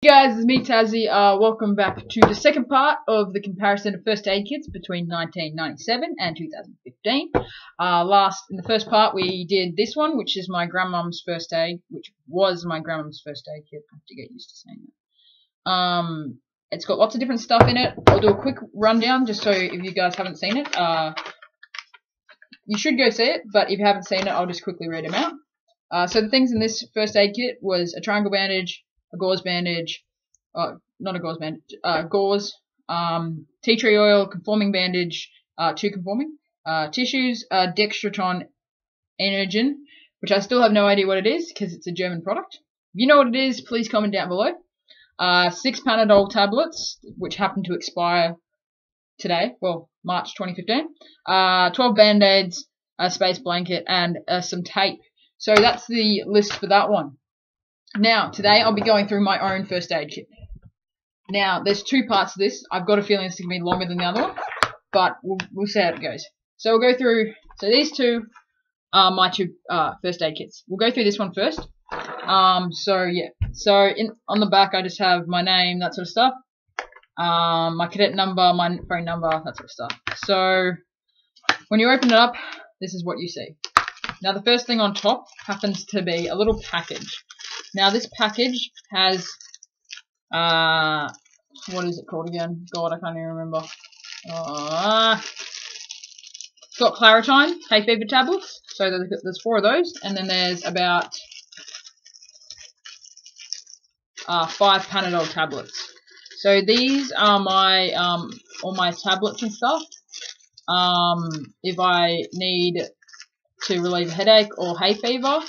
Hey guys, it's me Tazzy. Welcome back to the second part of the comparison of first aid kits between 1997 and 2015. In the first part we did this one, which is my grandmum's first aid, which was my grandmum's first aid kit. I have to get used to saying that. It's got lots of different stuff in it. I'll do a quick rundown just so if you guys haven't seen it, you should go see it, but if you haven't seen it, I'll just quickly read them out. So the things in this first aid kit was a triangle bandage, a gauze bandage, not a gauze bandage, gauze, tea tree oil, conforming bandage, 2 conforming, tissues, Dextratron Energen, which I still have no idea what it is because it's a German product. If you know what it is, please comment down below. 6 Panadol tablets, which happen to expire today, well, March 2015, 12 Band-Aids, a space blanket, and some tape. So that's the list for that one. Now, today I'll be going through my own first aid kit. Now, there's 2 parts to this. I've got a feeling it's going to be longer than the other one, but we'll see how it goes. So we'll go through, so these 2 are my 2 first aid kits. We'll go through this one first. So yeah, so on the back I just have my name, that sort of stuff, my cadet number, my phone number, that sort of stuff. So when you open it up, this is what you see. Now the first thing on top happens to be a little package. Now this package has, what is it called again? God, I can't even remember. It's got Claritine, hay fever tablets. So there's 4 of those, and then there's about 5 Panadol tablets. So these are my all my tablets and stuff. If I need to relieve a headache or hay fever,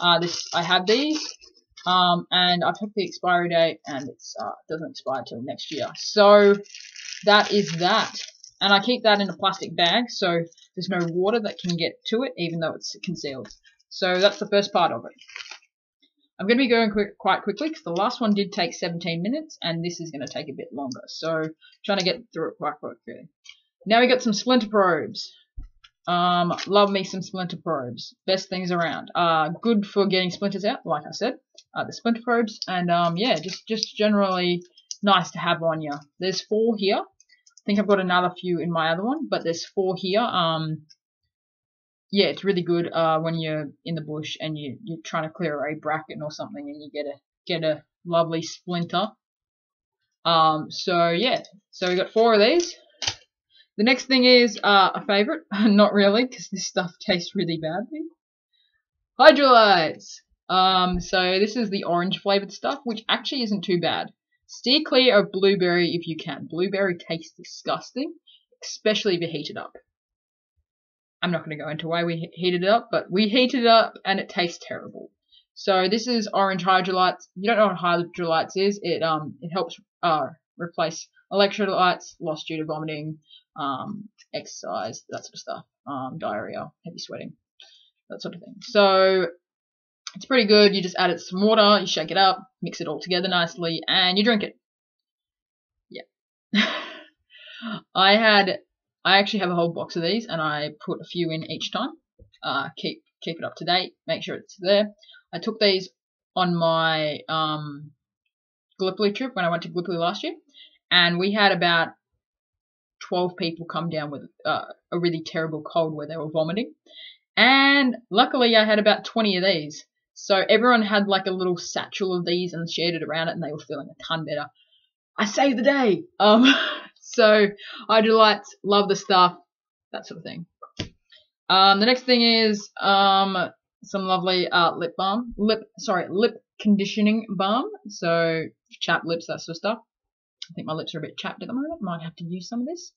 I have these. And I took the expiry date, and it doesn't expire till next year. So that is that. And I keep that in a plastic bag, so there's no water that can get to it, even though it's concealed. So that's the first part of it. I'm going to be going quite quickly, because the last one did take 17 minutes, and this is going to take a bit longer. So trying to get through it quite quickly. Now we got some splinter probes. Love me some splinter probes. Best things around. Good for getting splinters out, like I said. The splinter probes, and yeah, just generally nice to have on you. There's 4 here. I think I've got another few in my other one, but there's 4 here. Yeah, it's really good when you're in the bush and you're trying to clear a bracken or something, and you get a lovely splinter. So yeah, so we got 4 of these. The next thing is a favourite. Not really, because this stuff tastes really badly. Hydrolytes. So this is the orange flavoured stuff, which actually isn't too bad. Steer clear of blueberry if you can. Blueberry tastes disgusting, especially if you heat it up. I'm not going to go into why we heated it up, but we heated it up and it tastes terrible. So this is orange hydrolytes. If you don't know what hydrolytes is, it helps replace electrolytes lost due to vomiting, exercise, that sort of stuff, diarrhea, heavy sweating, that sort of thing. So it's pretty good. You just add it to some water, you shake it up, mix it all together nicely, and you drink it. Yeah. I actually have a whole box of these, and I put a few in each time. Keep it up to date, make sure it's there. I took these on my Gallipoli trip when I went to Gallipoli last year, and we had about 12 people come down with a really terrible cold where they were vomiting, and luckily I had about 20 of these. So everyone had like a little satchel of these and shared it around it, and they were feeling a ton better. I saved the day. So hydrolytes, love the stuff, that sort of thing. The next thing is some lovely lip conditioning balm. So chapped lips, that sort of stuff. I think my lips are a bit chapped at the moment. Might have to use some of this.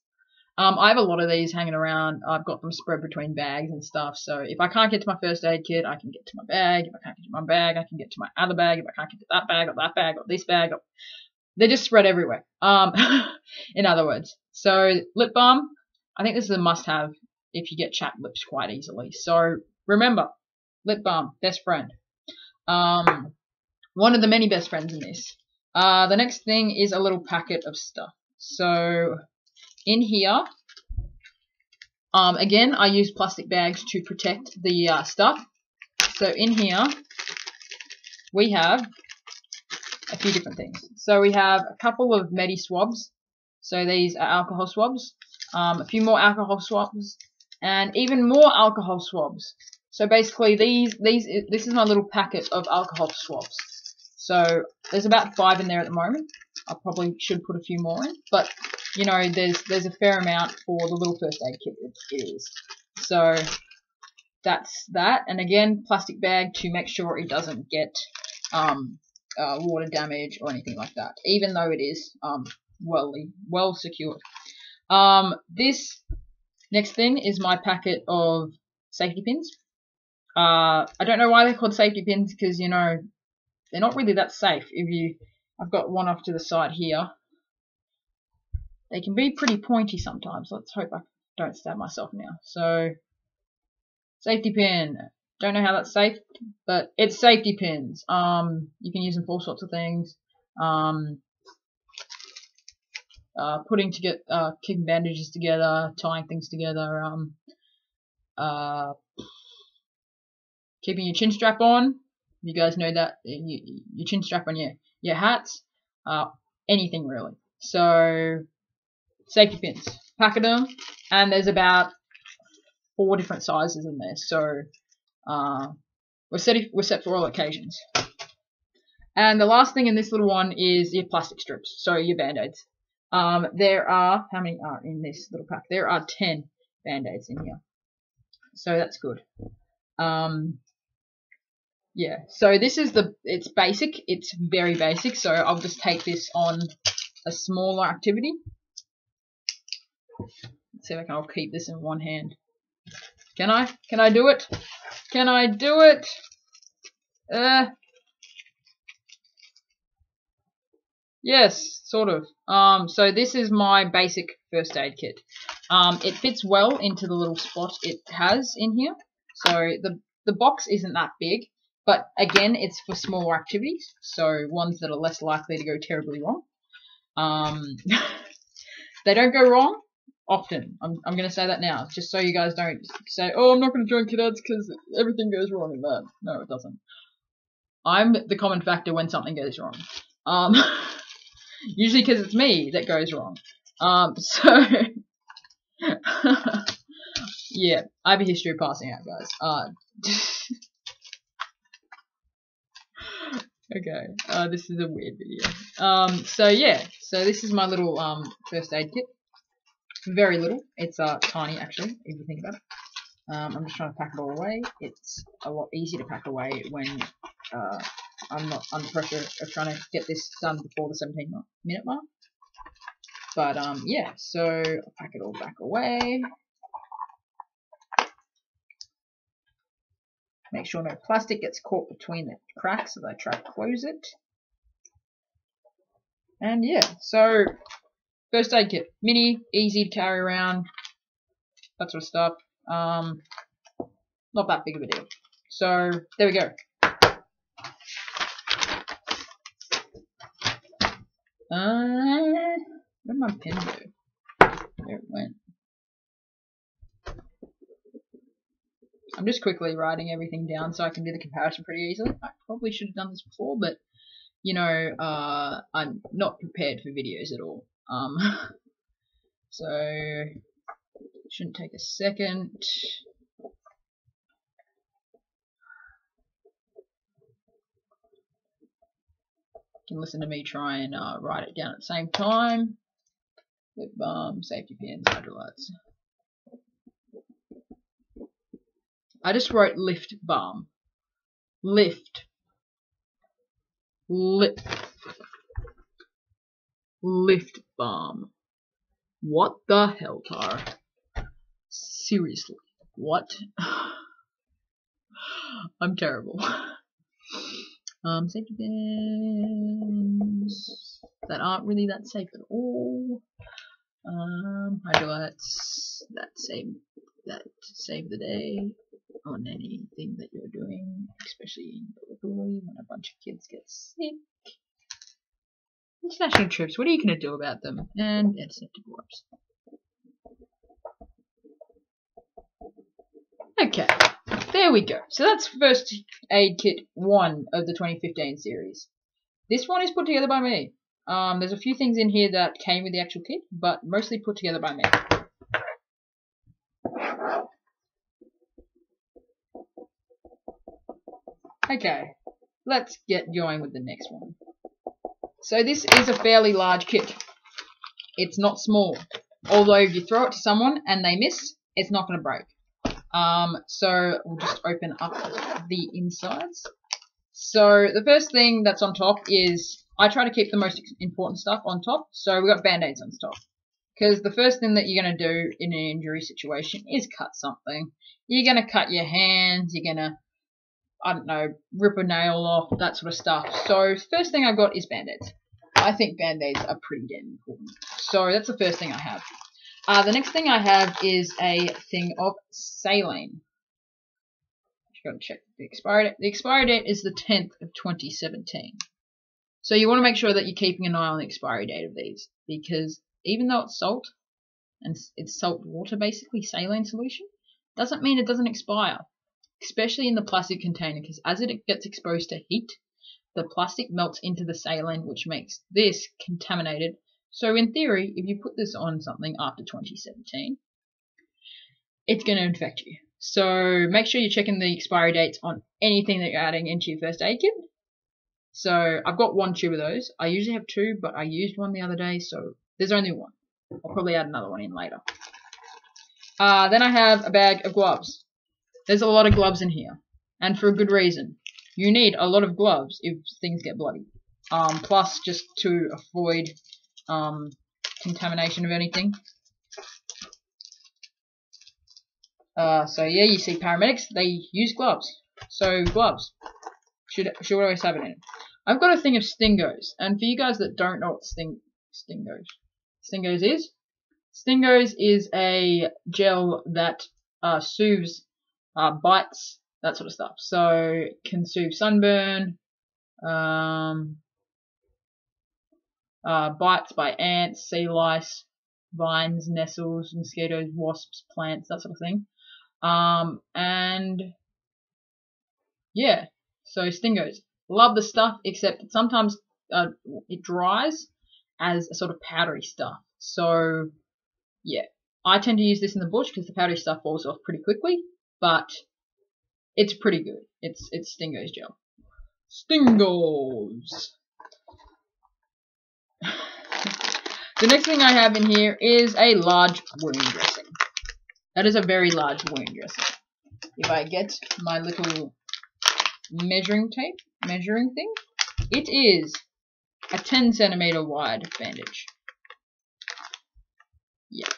I have a lot of these hanging around. I've got them spread between bags and stuff. So if I can't get to my first aid kit, I can get to my bag. If I can't get to my bag, I can get to my other bag. If I can't get to that bag or this bag, they're just spread everywhere. In other words. So lip balm, I think this is a must-have if you get chapped lips quite easily. So remember, lip balm, best friend. One of the many best friends in this. The next thing is a little packet of stuff. So in here, again, I use plastic bags to protect the stuff. So in here, we have a few different things. So we have a couple of Medi swabs. So these are alcohol swabs. A few more alcohol swabs, and even more alcohol swabs. So basically, this is my little packet of alcohol swabs. So there's about 5 in there at the moment. I probably should put a few more in, but you know, there's a fair amount for the little first aid kit. It is. So that's that, and again, plastic bag to make sure it doesn't get water damage or anything like that, even though it is well secured. This next thing is my packet of safety pins. I don't know why they're called safety pins, because you know they're not really that safe. I've got one off to the side here. They can be pretty pointy sometimes. Let's hope I don't stab myself now. So, safety pin. Don't know how that's safe, but it's safety pins. You can use them for all sorts of things. Keeping bandages together, tying things together, keeping your chin strap on. You guys know that your chin strap on your hats, anything really. So safety pins, pack of them, and there's about 4 different sizes in there. So we're set for all occasions. And the last thing in this little one is your plastic strips, so your band-aids. There are, how many are in this little pack? There are 10 band-aids in here, so that's good. Yeah, so this is it's basic, it's very basic, so I'll just take this on a smaller activity. Let's see if I'll keep this in one hand. Can I? Can I do it? Can I do it? Yes, sort of. So this is my basic first aid kit. It fits well into the little spot it has in here. So the box isn't that big, but again, it's for smaller activities, so ones that are less likely to go terribly wrong. They don't go wrong often. I'm going to say that now, just so you guys don't say, oh, I'm not going to join cadets because everything goes wrong in that. No, it doesn't. I'm the common factor when something goes wrong. Usually because it's me that goes wrong. So yeah, I have a history of passing out, guys. Okay, this is a weird video. So yeah, so this is my little first aid kit. Very little. It's tiny actually, if you think about it. I'm just trying to pack it all away. It's a lot easier to pack away when I'm not under pressure of trying to get this done before the 17-minute mark. But yeah, so I'll pack it all back away. Make sure no plastic gets caught between the cracks as I try to close it. And yeah, so first aid kit, mini, easy to carry around, that sort of stuff. Not that big of a deal. So there we go. Where did my pen go? There it went. I'm just quickly writing everything down so I can do the comparison pretty easily. I probably should have done this before, but you know, I'm not prepared for videos at all. So it shouldn't take a second. You can listen to me try and write it down at the same time. Lip balm, safety pins, hydrolytes. I just wrote lift balm. Lift balm. What the hell, Tara? Seriously, what? I'm terrible. Safety pins that aren't really that safe at all. Hydrolytes that save the day on anything that you're doing, especially locally when a bunch of kids get sick. International trips, what are you going to do about them? And antiseptic wipes. Okay, there we go. So that's first aid kit 1 of the 2015 series. This one is put together by me. There's a few things in here that came with the actual kit, but mostly put together by me. Okay, let's get going with the next one. So this is a fairly large kit. It's not small. Although if you throw it to someone and they miss, it's not going to break. So we'll just open up the insides. So the first thing that's on top is, I try to keep the most important stuff on top. So we've got band-aids on top. Because the first thing that you're going to do in an injury situation is cut something. You're going to cut your hands, you're going to, I don't know, rip a nail off, that sort of stuff. So first thing I got is band-aids. I think band-aids are pretty damn important. So that's the first thing I have. The next thing I have is a thing of saline. Got to check the expiry date. The expiry date is the 10th of 2017. So you want to make sure that you're keeping an eye on the expiry date of these, because even though it's salt, and it's salt water basically, saline solution, doesn't mean it doesn't expire, especially in the plastic container, because as it gets exposed to heat, the plastic melts into the saline, which makes this contaminated. So in theory, if you put this on something after 2017, it's going to infect you. So make sure you're checking the expiry dates on anything that you're adding into your first aid kit. So I've got 1 tube of those. I usually have 2, but I used one the other day, so there's only 1. I'll probably add another one in later. Then I have a bag of gloves. There's a lot of gloves in here, and for a good reason. You need a lot of gloves if things get bloody. Plus, just to avoid contamination of anything. So yeah, you see paramedics, they use gloves. So gloves should always have it in. I've got a thing of Stingos, and for you guys that don't know what Stingos is a gel that soothes bites, that sort of stuff. So it can soothe sunburn, bites by ants, sea lice, vines, nettles, mosquitoes, wasps, plants, that sort of thing. And yeah, so Stingos. Love the stuff, except sometimes it dries as a sort of powdery stuff. So yeah, I tend to use this in the bush because the powdery stuff falls off pretty quickly, but it's pretty good. It's Stingos gel. Stingos. The next thing I have in here is a large wound dressing. That is a very large wound dressing. If I get my little measuring thing, it is a 10 centimeter wide bandage. Yeah.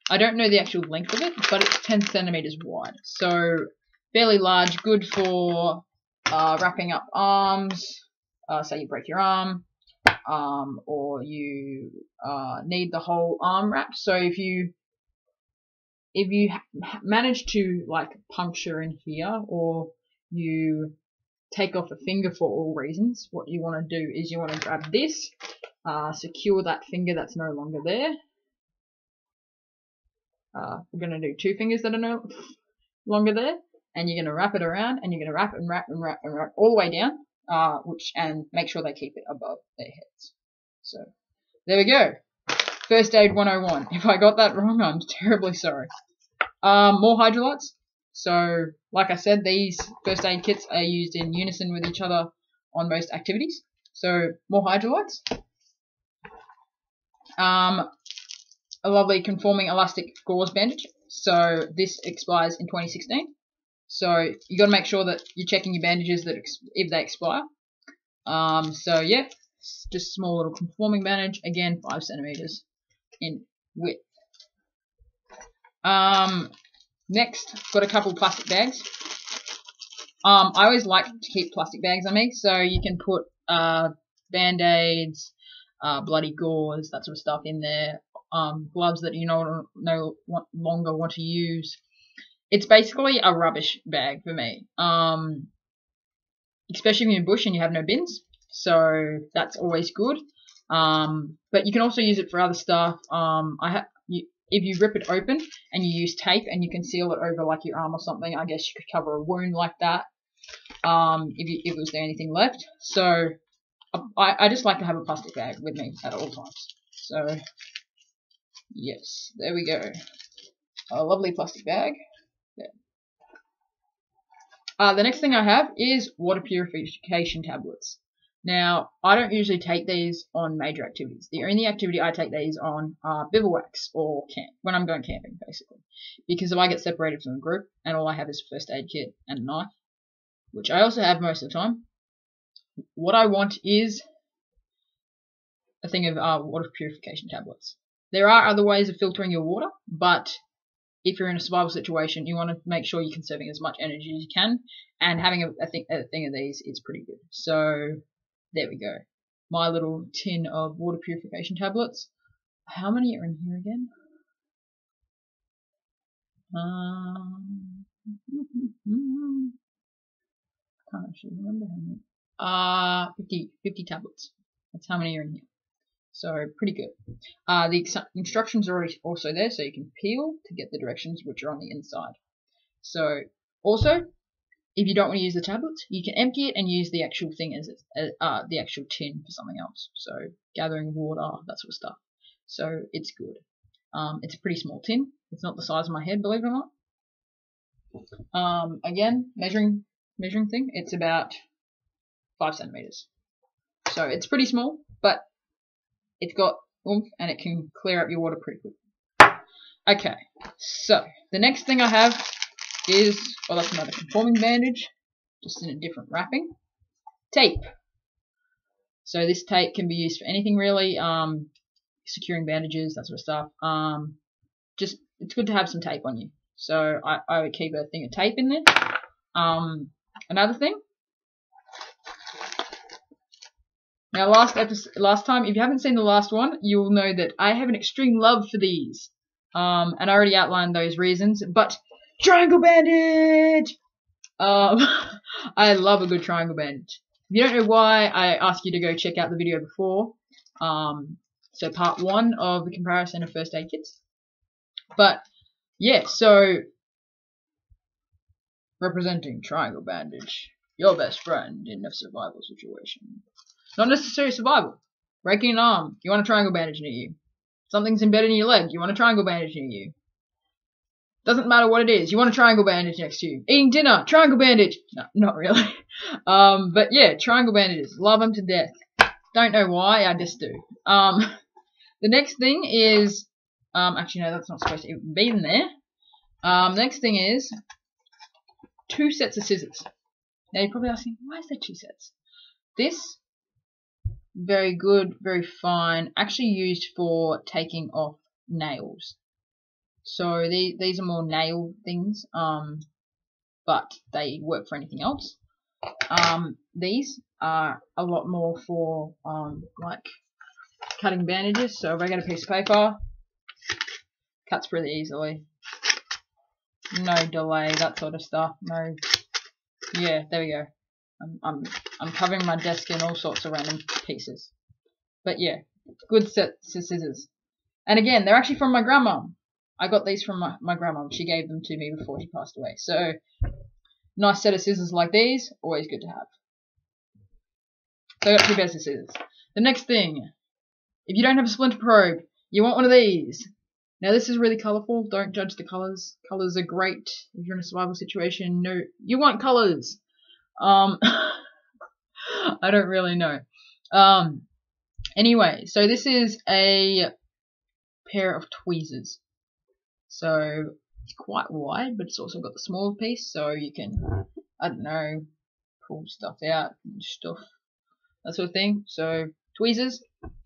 I don't know the actual length of it, but it's 10 centimeters wide. So fairly large, good for wrapping up arms. Say you break your arm, or you need the whole arm wrapped. So if you manage to like puncture in here, or you take off a finger for all reasons, what you want to do is you want to grab this, secure that finger that's no longer there. We're going to do 2 fingers that are no longer there, and you're going to wrap it around, and you're going to wrap and wrap and wrap and wrap all the way down, and make sure they keep it above their heads. So there we go. First aid 101. If I got that wrong, I'm terribly sorry. More hydrolytes. So like I said, these first aid kits are used in unison with each other on most activities. So more hydrolytes. A lovely conforming elastic gauze bandage. So this expires in 2016. So you got to make sure that you're checking your bandages that if they expire. So yeah, just a small little conforming bandage. Again, 5 centimeters in width. Next, got a couple plastic bags. I always like to keep plastic bags on me, so you can put band-aids, bloody gauze, that sort of stuff in there. Gloves that you no longer want to use. It's basically a rubbish bag for me. Especially if you're in bush and you have no bins, so that's always good. But you can also use it for other stuff. If you rip it open and you use tape and you can seal it over like your arm or something, I guess you could cover a wound like that. If it was there anything left. So I just like to have a plastic bag with me at all times. So, yes, there we go. A lovely plastic bag. There. The next thing I have is water purification tablets. Now, I don't usually take these on major activities. The only activity I take these on are bivouacs or camp, when I'm going camping, basically. Because if I get separated from the group and all I have is a first aid kit and a knife, which I also have most of the time, what I want is a thing of water purification tablets. There are other ways of filtering your water, but if you're in a survival situation, you want to make sure you're conserving as much energy as you can, and having a thing of these is pretty good. So, there we go. My little tin of water purification tablets. How many are in here again? Can't actually remember how many. 50 tablets. That's how many are in here. So, pretty good. The instructions are also there, so you can peel to get the directions, which are on the inside. So, also, if you don't want to use the tablets, you can empty it and use the actual thing as the actual tin for something else. So, gathering water, that sort of stuff. So, it's good. It's a pretty small tin. It's not the size of my head, believe it or not. Again, measuring thing. It's about 5 centimeters. So, it's pretty small, but it's got oomph and it can clear up your water pretty quick. Okay, so the next thing I have is, well, that's another conforming bandage, just in a different wrapping. Tape. So this tape can be used for anything really, securing bandages, that sort of stuff. Just, it's good to have some tape on you. So I would keep a thing of tape in there. Another thing. Now, last time, if you haven't seen the last one, you will know that I have an extreme love for these. And I already outlined those reasons, but triangle bandage! I love a good triangle bandage. If you don't know why, I ask you to go check out the video before. So part 1 of the comparison of first aid kits. But, yeah, so, representing triangle bandage. Your best friend in a survival situation. Not necessarily survival. Breaking an arm, you want a triangle bandage near you. Something's embedded in your leg, you want a triangle bandage near you. Doesn't matter what it is, you want a triangle bandage next to you. Eating dinner, triangle bandage. No, not really. But yeah, triangle bandages. Love them to death. Don't know why, I just do. The next thing is, actually no, that's not supposed to even be in there. Next thing is 2 sets of scissors. Now you're probably asking, why is there 2 sets? This, very good, very fine, actually used for taking off nails. So these are more nail things, but they work for anything else. These are a lot more for like cutting bandages. So if I get a piece of paper, cuts pretty easily. No delay, that sort of stuff. No, yeah, there we go. I'm covering my desk in all sorts of random pieces. But yeah, good sets of scissors. And again, they're actually from my grandmum. I got these from my grandmum. She gave them to me before she passed away. So, nice set of scissors like these, always good to have. So I got 2 pairs of scissors. The next thing, if you don't have a splinter probe, you want one of these. Now this is really colourful. Don't judge the colours. Colours are great if you're in a survival situation. No, you want colours. I don't really know. Anyway, so this is a pair of tweezers. So it's quite wide, but it's also got the smaller piece, so you can, I don't know, pull stuff out and stuff, that sort of thing. So tweezers,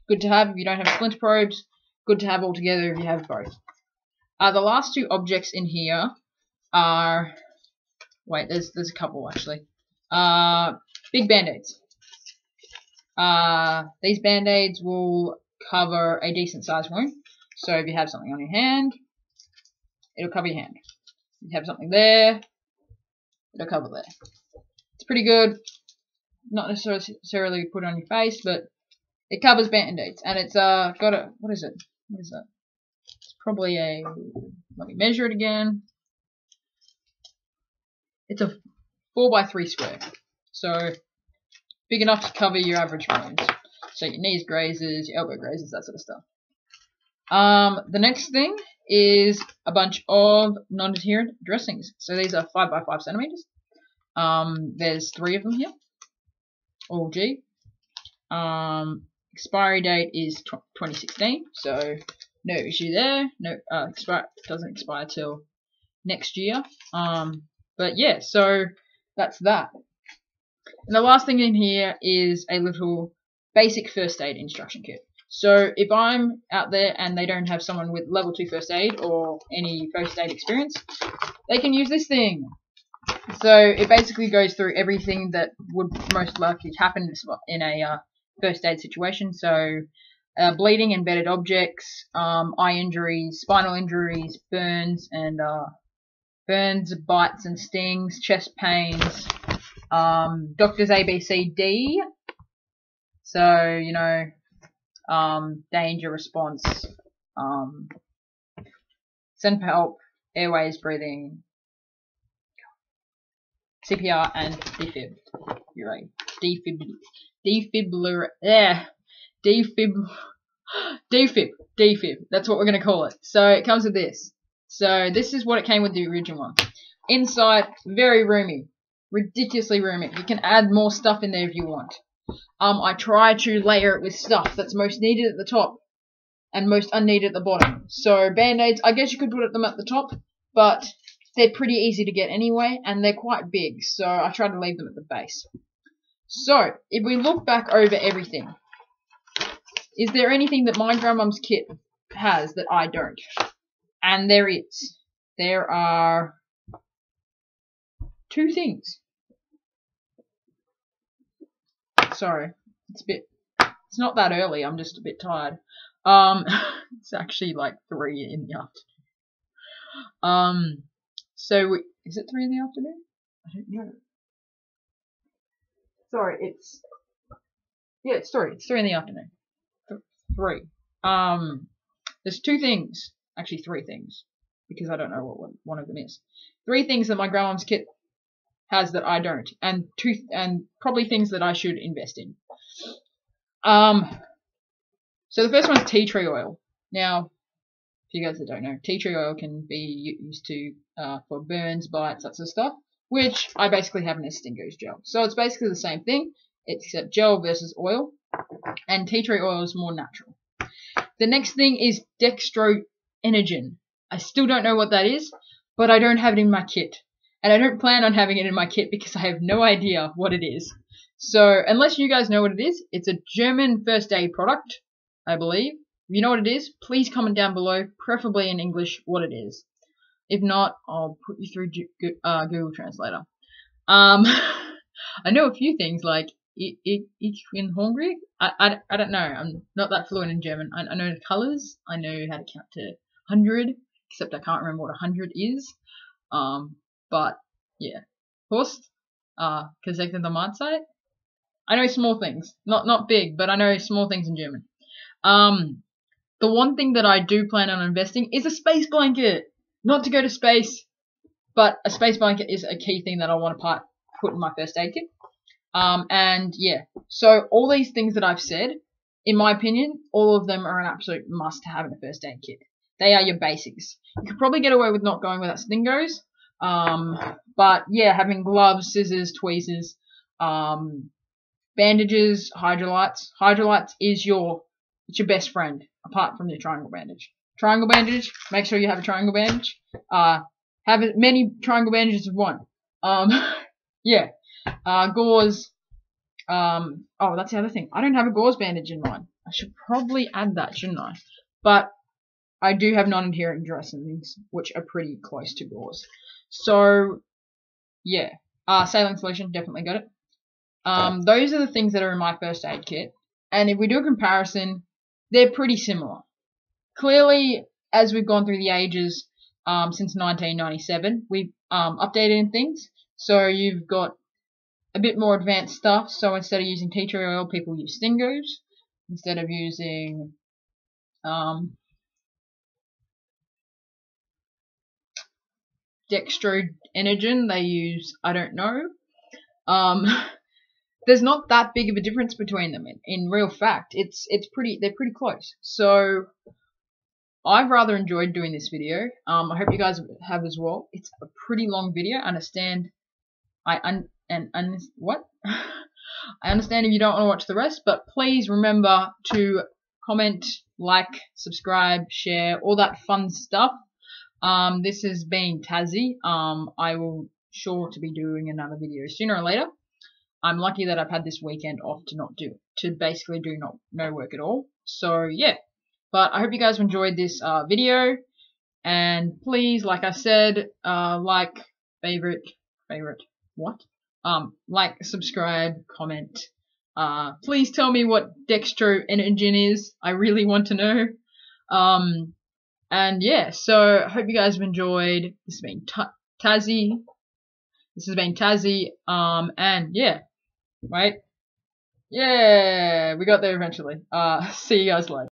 good to have if you don't have splinter probes. Good to have all together if you have both. The last 2 objects in here are, wait, there's a couple actually. Big band-aids. These band-aids will cover a decent sized wound. So if you have something on your hand, it'll cover your hand. If you have something there, it'll cover there. It's pretty good. Not necessarily put on your face, but it covers band-aids. And it's got a, what is it? What is that? It's probably a, let me measure it again. It's a 4x3 square. So big enough to cover your average wounds. So your knees grazes, your elbow grazes, that sort of stuff. The next thing is a bunch of non-adherent dressings. So these are 5 by 5 centimeters. There's 3 of them here. All G. Expiry date is 2016, so no issue there. No, doesn't expire till next year. But yeah, so that's that. And the last thing in here is a little basic first aid instruction kit. So if I'm out there and they don't have someone with level 2 first aid or any first aid experience, they can use this thing. So it basically goes through everything that would most likely happen in a first aid situation. So bleeding, embedded objects, eye injuries, spinal injuries, burns, bites and stings, chest pains, doctor's ABCD. So, you know, danger response, send for help, airways, breathing, CPR, and defib. You're right. Defib. That's what we're going to call it. So it comes with this. So this is what it came with the original one. Inside, very roomy. Ridiculously roomy. You can add more stuff in there if you want. I try to layer it with stuff that's most needed at the top and most unneeded at the bottom. So band-aids, I guess you could put them at the top, but they're pretty easy to get anyway, and they're quite big, so I try to leave them at the base. So, if we look back over everything, is there anything that my grandmum's kit has that I don't? And there is. There are 2 things. Sorry, it's not that early, I'm just a bit tired. It's actually like 3 in the afternoon. So, is it 3 in the afternoon? I don't know. Sorry, it's 3 in the afternoon. 3. There's 2 things, actually 3 things, because I don't know what one of them is. 3 things that my grandmom's kit has that I don't, and probably things that I should invest in. So the first one is tea tree oil. Now, for you guys that don't know, tea tree oil can be used to for burns, bites, that sort of stuff, which I basically have in a Stingo's gel. So it's basically the same thing, except gel versus oil, and tea tree oil is more natural. The next thing is dextroenogen. I still don't know what that is, but I don't have it in my kit. And I don't plan on having it in my kit because I have no idea what it is. So, unless you guys know what it is, it's a German first aid product, I believe. If you know what it is, please comment down below, preferably in English, what it is. If not, I'll put you through Google Translator. I know a few things like ich bin hungry. I don't know. I'm not that fluent in German. I know the colours. I know how to count to 100, except I can't remember what 100 is. But yeah, Horst, gesagt the Mahlzeit. I know small things, not big, but I know small things in German. The one thing that I do plan on investing is a space blanket. Not to go to space, but a space blanket is a key thing that I want to put in my first aid kit. And yeah, so all these things that I've said, in my opinion, all of them are an absolute must to have in a first aid kit. They are your basics. You could probably get away with not going without Stingos. But yeah, having gloves, scissors, tweezers, bandages, hydrolytes. Hydrolytes is your best friend, apart from your triangle bandage. Triangle bandage, make sure you have a triangle bandage. Have as many triangle bandages as you want. Yeah. Gauze. Oh, that's the other thing. I don't have a gauze bandage in mine. I should probably add that, shouldn't I? But I do have non-adherent dressings, which are pretty close to gauze. So, yeah. Saline solution, definitely got it. Those are the things that are in my first aid kit. And if we do a comparison, they're pretty similar. Clearly, as we've gone through the ages since 1997, we've updated things. So you've got a bit more advanced stuff. So instead of using tea tree oil, people use Stingos. Instead of using dextroenogen, they use, I don't know. there's not that big of a difference between them. In real fact, they're pretty close. So I've rather enjoyed doing this video. I hope you guys have as well. It's a pretty long video. I understand. What? I understand if you don't want to watch the rest, but please remember to comment, like, subscribe, share, all that fun stuff. This has been Tassie. I will sure to be doing another video sooner or later. I'm lucky that I've had this weekend off to basically do no work at all. So yeah, but I hope you guys enjoyed this video, and please, like I said, like, favorite, like, subscribe, comment. Please tell me what dextroengine is. I really want to know. And yeah, so I hope you guys have enjoyed. This has been Tassie. And yeah, right? Yeah, we got there eventually. See you guys later.